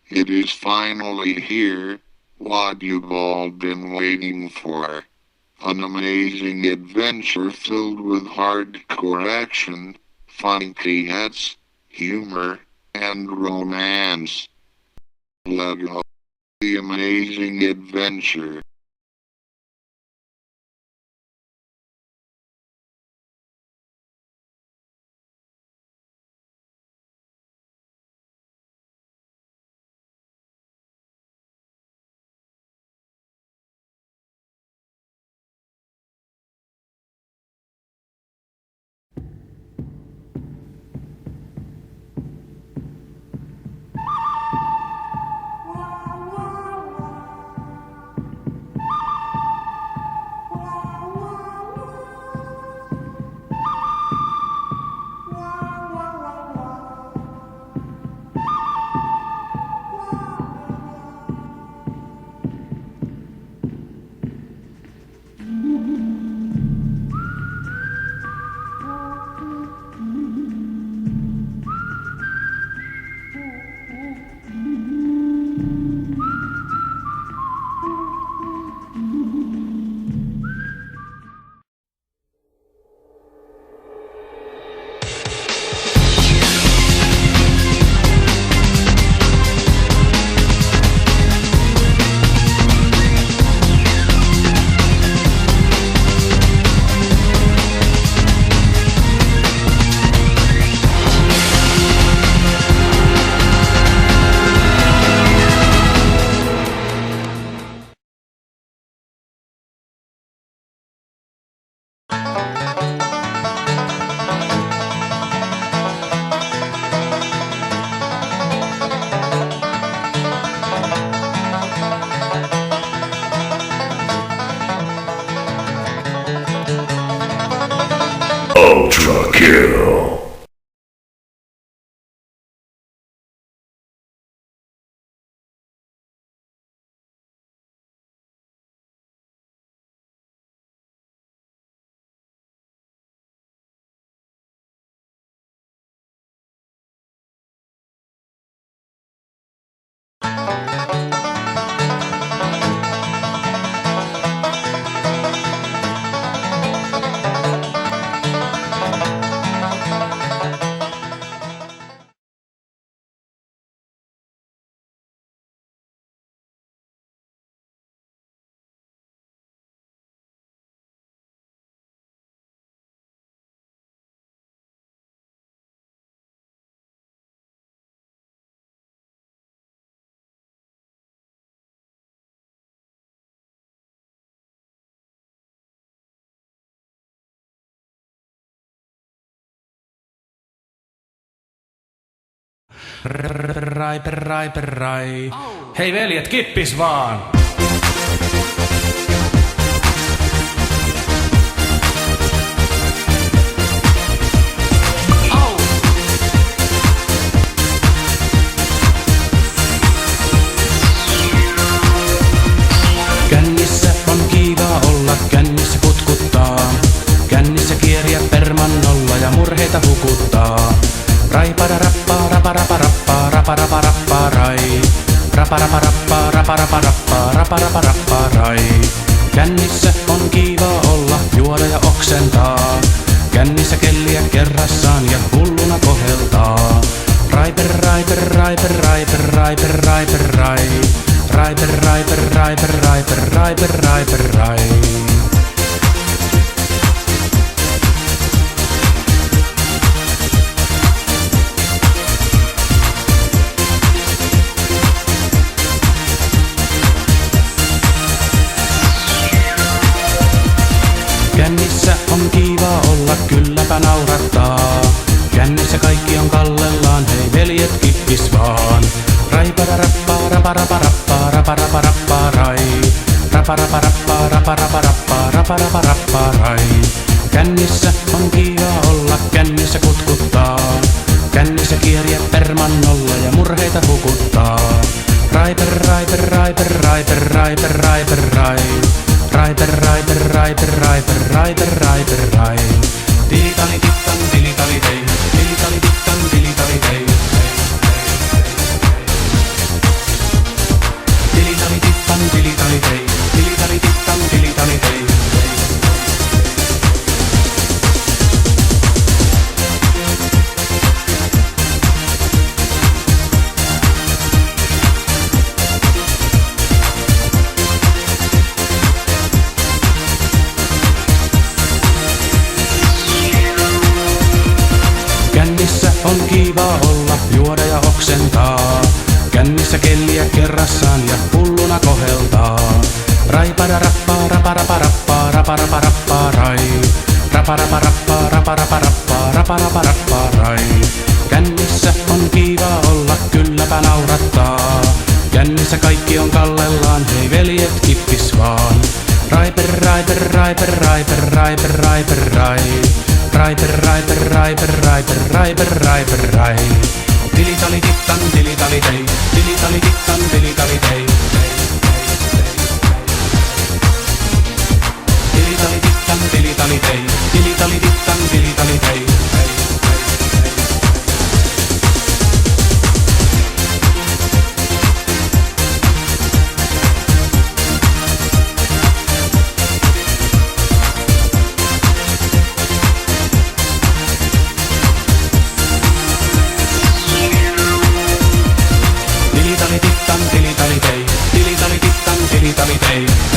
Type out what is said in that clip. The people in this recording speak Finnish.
It is finally here, what you've all been waiting for. An amazing adventure filled with hardcore action, funky hits, humor, and romance. Lego. The amazing adventure. Ultra kill. Perrai. Hei veljet, kippis vaan! Kännissä on kiva olla, kännissä kutkuttaa. Kännissä kieriä permannolla ja murheita hukuttaa. Rai para rappa rapa rapa rappa rapa rapa rappa rai. Rapa rapa rappa rapa rapa rappa rapa rapa rappa rai. Kännissä on kiva olla, juoda ja oksentaa. Kännissä kelliä kerrassaan ja hulluna koheltaa. Rai per rai per rai per rai per rai per rai per rai. Rai per rai per rai per rai per rai per rai per rai. Kännissä on kiva olla, kylläpä naurattaa. Kännissä kaikki on kallellaan, hei veljet kippis vaan. Rai para rappa rapa rapa rappa rapa rapa rappa rai. Rapa rapa rappa rapa rapa rappa rapa rapa rappa rai. Kännissä on kiva olla, kännissä kutkuttaa. Kännissä kieriä permannolla ja murheita hukuttaa. Rai per rai per rai per rai per rai per rai per rai. Rai per rai per rai per rai per rai per rai per rai. Tilitali tikkan tilitali tei. Tilitali tikkan tilitali tei. oksentaa. Kännissä kelliä kerrassaan ja hulluna koheltaa. Raipara-rappaa, rapara-parappaa, rapara-parappaa, rai. Rapara-parappaa, rapara-parappaa, rapara-parappaa, rai. Kännissä on kiva olla, kylläpä naurattaa. Kännissä kaikki on kallellaan, hei veljet kippis vaan. Raiper, raiper, raiper, raiper, raiper, raiper, rai. Raiper, raiper, raiper, raiper, raiper, raiper, rai. Tilitali tittan, tilitali tei, tilitali tittan, tilitali tei. Tilitali tittan, tilitali tei, tilitali tittan, tilitali tei. Tilitali tittan, tilitali tei, tilitali tittan, tilitali tei.